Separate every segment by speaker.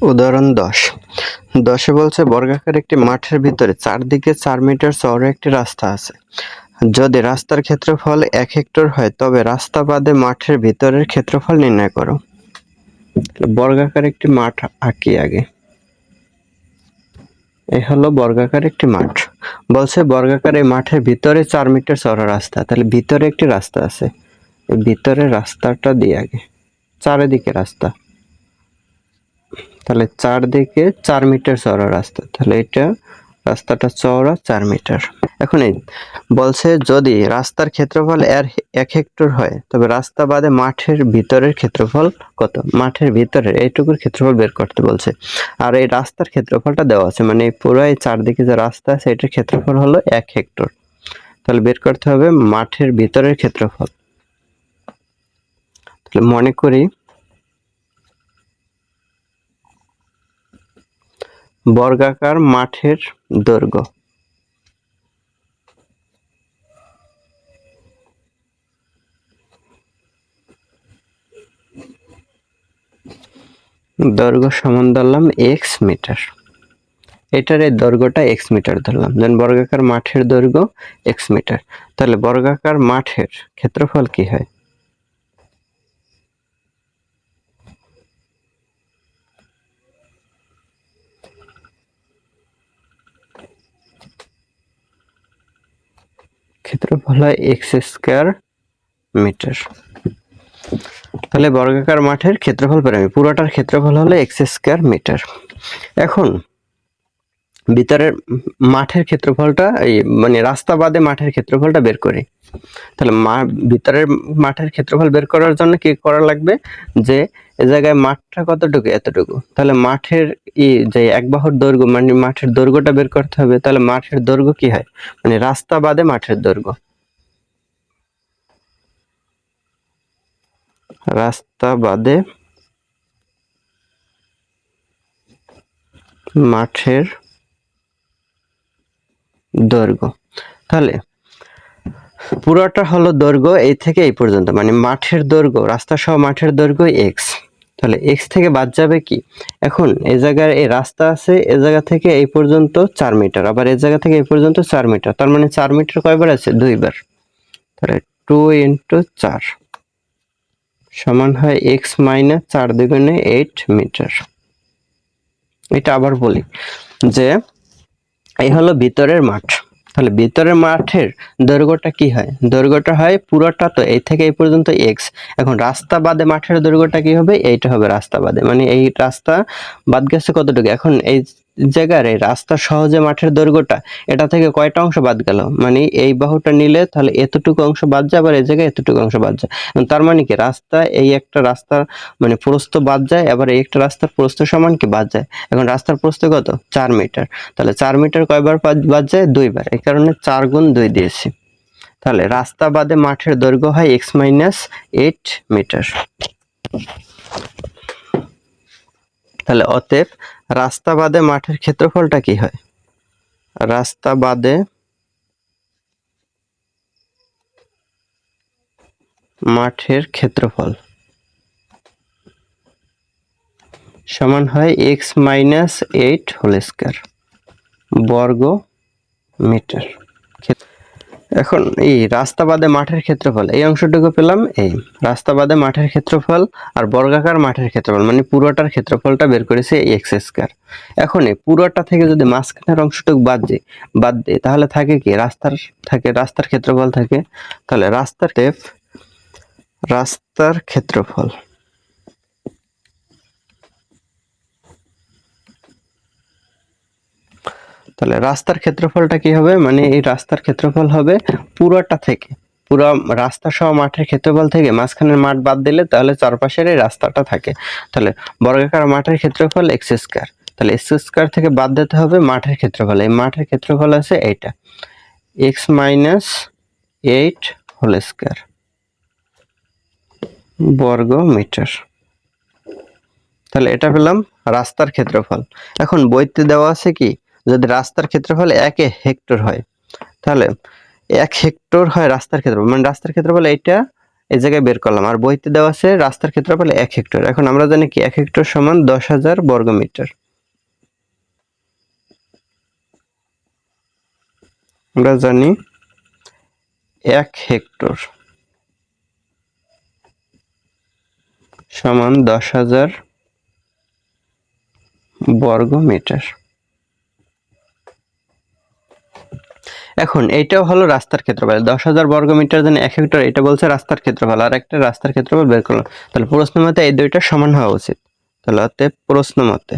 Speaker 1: উদাহরণ 10 10-এ বলছে বর্গাকার একটি মাঠের ভিতরে চারদিকে 4 মিটার চওড়া একটি রাস্তা আছে। যদি রাস্তার ক্ষেত্রফল 1 হেক্টর হয় তবে রাস্তা বাদে মাঠের ভিতরের ক্ষেত্রফল নির্ণয় করো। বর্গাকার একটি মাঠ আঁকি আগে। এই হলো বর্গাকার একটি মাঠ। বলছে বর্গাকার এই মাঠের ভিতরে 4 মিটার চওড়া রাস্তা, তাহলে ভিতরে একটি রাস্তা আছে, এই ভিতরে রাস্তাটা দিয়ে আগে, চারিদিকে রাস্তা, তাহলে চারদিকে 4 মিটার চওড়া রাস্তা, তাহলে এটা রাস্তাটা চওড়া 4 মিটার। এখন এই বলছে যদি রাস্তার ক্ষেত্রফল 1 হেক্টর হয় তবে রাস্তা বাদে মাঠের ভিতরের ক্ষেত্রফল কত? মাঠের ভিতরের এইটুকুর ক্ষেত্রফল বের করতে বলছে। আর এই রাস্তার ক্ষেত্রফলটা দেওয়া আছে, মানে পুরো এই চারদিকে যে রাস্তা আছে এটার ক্ষেত্রফল হলো 1 হেক্টর। তাহলে বের করতে হবে মাঠের ভিতরের ক্ষেত্রফল। তাহলে মনে করি বর্গাকার মাঠের দৈর্ঘ্য, দৈর্ঘ্য সমান ধরলাম x মিটার। এটার এই দৈর্ঘ্যটা x মিটার ধরলাম, দেন বর্গাকার মাঠের দৈর্ঘ্য x মিটার। তাহলে বর্গাকার মাঠের ক্ষেত্রফল কি হয়? ক্ষেত্রফল হয় x স্কয়ার মিটার। তাহলে বর্গাকার মাঠের ক্ষেত্রফল পেলাম, পুরোটার ক্ষেত্রফল হলো x স্কয়ার মিটার। এখন ভিতরের মাঠের ক্ষেত্রফলটা মানে রাস্তা বাদে মাঠের ক্ষেত্রফলটা বের করি। তাহলে ভিতরের মাঠের ক্ষেত্রফল বের করার জন্য কি করা লাগবে, যে এই জায়গায় মাঠটা কতটুকু, এতটুকু, তাহলে মাঠের যে এক বাহুর দৈর্ঘ্য মানে মাঠের দৈর্ঘ্যটা বের করতে হবে। তাহলে মাঠের দৈর্ঘ্য কি হয়, মানে রাস্তা বাদে মাঠের দৈর্ঘ্য, রাস্তা বাদে মাঠের দৈর্ঘ্য। তাহলে পুরোটা হলো দৈর্ঘ্য এই থেকে এই পর্যন্ত, মানে মাঠের দৈর্ঘ্য, রাস্তা সহ মাঠের দৈর্ঘ্য x। তাহলে x থেকে বাদ যাবে কি, এখন এই জায়গায় এই রাস্তা আছে, এই জায়গা থেকে এই পর্যন্ত 4 মিটার, আবার এই জায়গা থেকে এই পর্যন্ত 4 মিটার, তার মানে 4 মিটার কয়বার আছে, 2 বার। তাহলে 2 × 4 সমান হয় x মাইনাস 4 দ্বিগুণে 8 মিটার। এটা আবার বলি যে এই হলো ভিতরের মাঠ। তাহলে ভিতরের মাঠের দৈর্ঘ্যটা কি হয়, দৈর্ঘ্যটা হয় পুরোটা তো এই থেকে এই পর্যন্ত x। এখন রাস্তা বাদে মাঠের দৈর্ঘ্যটা কি হবে, এইটা হবে রাস্তা বাদে, মানে এই রাস্তা বাদ গেছে কতটুকু, এখন এই জায়গার এই রাস্তা সহজে মাঠের দৈর্ঘ্যটা এটা থেকে কয়টা অংশ বাদ গেল, মানে এই বাহুটা নিলে তাহলে এতটুকু অংশ বাদ যায়, আবার এই জায়গায় এতটুকু অংশ বাদ যায়। তার মানে কি রাস্তা এই একটা রাস্তার মানে প্রস্থ বাদ যায়, আবার এই একটা রাস্তার প্রস্থ সমান কি বাদ যায়। এখন রাস্তার প্রস্থ কত, 4 মিটার, তাহলে 4 মিটার কয়বার বাদ যায়, 2 বার, এই কারণে 4 গুণ 2 দিয়েছি। তাহলে রাস্তা বাদে মাঠের দৈর্ঘ্য হয় x মাইনাস 8 মিটার। তাহলে অতএব রাস্তা বাদে মাঠের ক্ষেত্রফলটা কি হয়, রাস্তা বাদে মাঠের ক্ষেত্রফল সমান হয় x মাইনাস 8 হোল স্কয়ার বর্গ মিটার। এখন এই রাস্তা বাদে মাঠের ক্ষেত্রফল এই অংশটুকু পেলাম, এই রাস্তা বাদে মাঠের ক্ষেত্রফল আর বর্গাকার মাঠের ক্ষেত্রফল মানে পুরোটার ক্ষেত্রফলটা বের করেছে x স্কয়ার। এখন এই পুরোটা থেকে যদি মাঝখানের অংশটুকু বাদ দিই তাহলে থাকে কি, রাস্তার ক্ষেত্রফল থাকে। তাহলে রাস্তার ক্ষেত্রফল তাহলে রাস্তার ক্ষেত্রফলটা কি হবে, মানে এই রাস্তার ক্ষেত্রফল হবে পুরোটা থেকে, পুরো রাস্তা সহ মাঠের ক্ষেত্রফল থেকে মাঝখানের মাঠ বাদ দিলে তাহলে চারপাশের এই রাস্তাটা থাকে। তাহলে বর্গাকার মাঠের ক্ষেত্রফল x স্কয়ার, তাহলে x স্কয়ার থেকে বাদ দিতে হবে মাঠের ক্ষেত্রফল, এই মাঠের ক্ষেত্রফল আছে এইটা x মাইনাস 8 হোল স্কয়ার বর্গ মিটার। তাহলে এটা পেলাম রাস্তার ক্ষেত্রফল। এখন বইতে দেওয়া আছে কি, যদি রাস্তার ক্ষেত্রফল 1 হেক্টর হয়, তাহলে 1 হেক্টর হয় রাস্তার ক্ষেত্রফল, মানে রাস্তার ক্ষেত্রফল এইটা, এই জায়গায় বের করলাম, আর বইতে দেওয়া আছে রাস্তার ক্ষেত্রফল 1 হেক্টর। এখন আমরা জানি কি 1 হেক্টর সমান 10,000 বর্গমিটার। আমরা জানি 1 হেক্টর সমান 10,000 বর্গমিটার। এখন এইটাও হলো রাস্তার ক্ষেত্রফল, 10,000 বর্গমিটার জন্য 1 হেক্টর, এটা বলছে রাস্তার ক্ষেত্রফল, আর একটা রাস্তার ক্ষেত্রফল বের করলাম। তাহলে প্রশ্ন মতে এই দুইটা সমান হওয়া উচিত। তাহলে অতএব প্রশ্ন মতে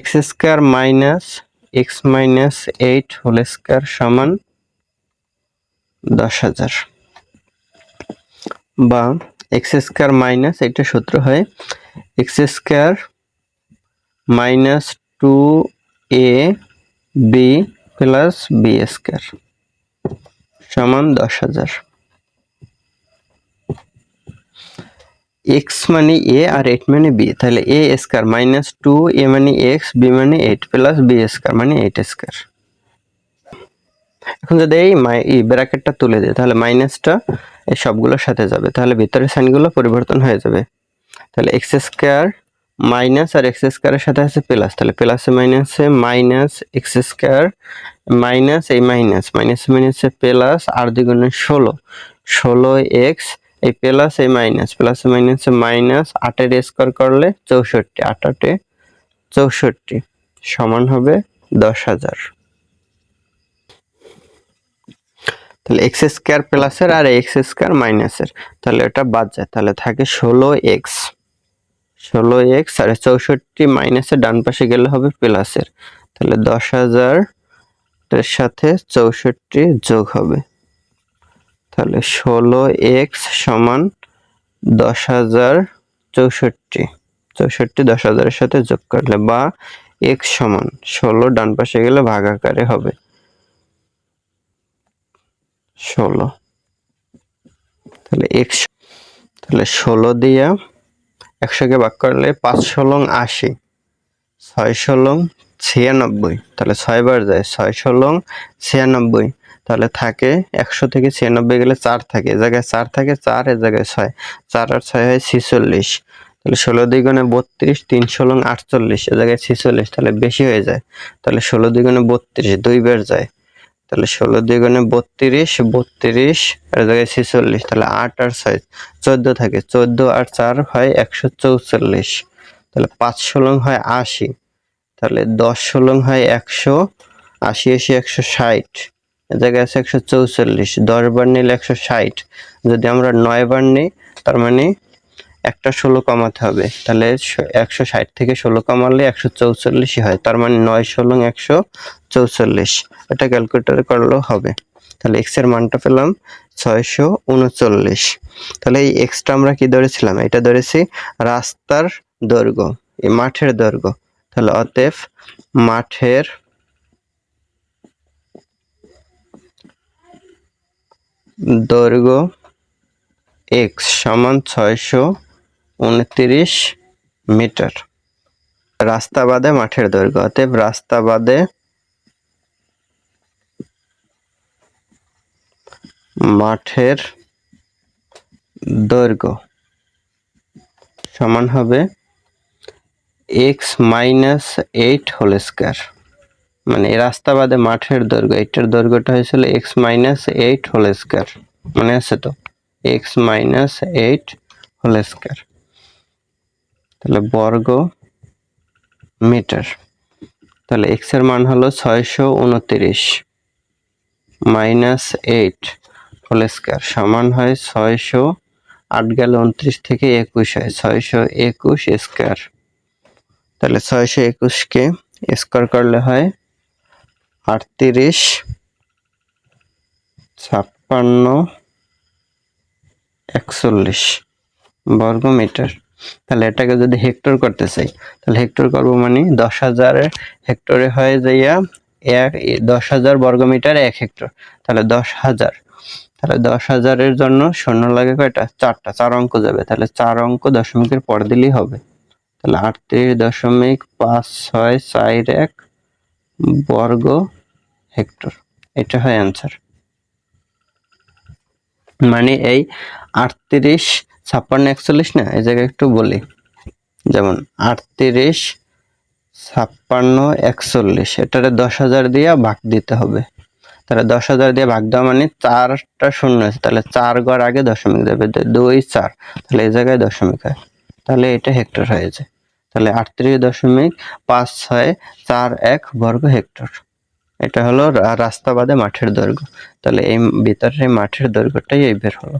Speaker 1: x square minus x minus 8 whole square সমান 10,000, বা x স্কয়ার মাইনাস, এটা সূত্র হয় x square minus 2ab plus b square সমান 10,000। x মানে a আর 8 মানে b, তাহলে a স্কয়ার মাইনাস 2a মানে x, b মানে 8 প্লাস b স্কয়ার মানে 8 স্কয়ার। এখন যদি এই ব্র্যাকেটটা তুলে দিই তাহলে মাইনাসটা এই সবগুলোর সাথে যাবে, তাহলে ভিতরের সাইনগুলো পরিবর্তন হয়ে যাবে। তাহলে x স্কয়ার মাইনাস আর x স্কয়ারের সাথে আছে প্লাস, তাহলে প্লাসে মাইনাসে মাইনাস x স্কয়ার মাইনাস এই মাইনাস মাইনাসে মাইনাসে প্লাস, আর দ্বিগুণে 16x, এই প্লাস এই মাইনাস প্লাসে মাইনাসে মাইনাস, 8 এর স্কয়ার করলে 64, 8 8 64 সমান হবে 10,000। তাহলে x স্কয়ার প্লাসের আর x স্কয়ার মাইনাসের, তাহলে এটা বাদ যায়, তাহলে থাকে 16x আর 64 মাইনাসের ডান পাশে গেলে হবে প্লাসের, তাহলে 10,000 এর সাথে 64 যোগ হবে, তাহলে 16x সমান 10,000 64 10,000 এর সাথে যোগ করলে, বা x সমান 16 ডান পাশে গেলে ভাগ আকারে হবে 16, তাহলে x, তাহলে 16 দিয়া 100 কে ভাগ করলে 5 16 80, 6 16 96, তাহলে 6 বার যায় 6 16 96, তাহলে থাকে 100 থেকে 96 গেলে 4 থাকে, এই জায়গায় 4 থাকে, 4 এর জায়গায় 6, 4 আর 6 হয় 46, তাহলে 16 দ্বিগুণে 32, 3 16 48, এই জায়গায় 46, তাহলে বেশি হয়ে যায়, তাহলে 16 দ্বিগুণে 32 2 বার যায়, তাহলে 16 দ্বিগুণে 32 32 এর জায়গায় 46, তাহলে 8 আর 6 14 থাকে, 14 আর 4 হয় 144, তাহলে 5 16 হয় 80, তাহলে 10 16 হয় 100, 80 80 160, এর জায়গায় আছে 144, 10 বার নিলে 160, যদি আমরা 9 বার নিই তার মানে একটা 16 কমাতে হবে, তাহলে 160 থেকে 16 কমালে 144 হয়, তার মানে 9 16 144, এটা ক্যালকুলেটরে করলেও হবে। তাহলে x এর মানটা পেলাম 639। তাহলে এই x টা আমরা কি ধরেছিলাম, এটা ধরেছি রাস্তার দৈর্ঘ্য, এই মাঠের দৈর্ঘ্য, তাহলে অতএব মাঠের দৈর্ঘ্য x সমান 629 মিটার। রাস্তা বাদে মাঠের দৈর্ঘ্য, অতএব রাস্তা বাদে মাঠের দৈর্ঘ্য সমান হবে x মাইনাস 8 হোল স্কয়ার, মানে রাস্তা বাদে মাঠের দৈর্ঘ্য, এটার দৈর্ঘ্যটা হয়েছিল x মাইনাস 8 হোল স্কয়ার, মনে আছে তো, x মাইনাস 8 হোল স্কয়ার, তাহলে বর্গ মিটার। তাহলে x এর মান হলো 629 মাইনাস 8 হোল স্কয়ার সমান হয় 600, 8 গেল 29 থেকে 21 হয় 621 স্কয়ার, তাহলে 621 কে স্কয়ার করলে হয় 38 56 41 বর্গ মিটার। তাহলে এটাকে যদি হেক্টর করতে চাই তাহলে হেক্টর করব, মানে 10,000 হেক্টরে হয়ে যাইয়া 10,000 বর্গমিটার 1 হেক্টর, তাহলে 10,000, তাহলে 10,000 এর জন্য শূন্য লাগে কয়টা, 4টা, 4 অঙ্ক যাবে, তাহলে 4 অঙ্ক দশমিকের পর দিলেই হবে, তাহলে 38.564 বর্গ হেক্টর। এটা হয় অ্যান্সার। মানে এই 38, 56, 41 না, এই জায়গায় একটু বলি, যেমন 38, 56, 41 এটারে 10,000 দিয়ে ভাগ দিতে হবে। তাহলে 10,000 দিয়ে ভাগ দেওয়া মানে 4টা শূন্য আছে, তাহলে 4 ঘর আগে দশমিক দেবে, 2, 4, তাহলে এই জায়গায় দশমিক হয়, তাহলে এটা হেক্টর হয়ে যায়। তাহলে 38.5641 বর্গ হেক্টর। এটা হলো রাস্তা বাদে মাঠের দৈর্ঘ্য। তাহলে এই ভিতরের মাঠের দৈর্ঘ্যটাই এই বের হলো।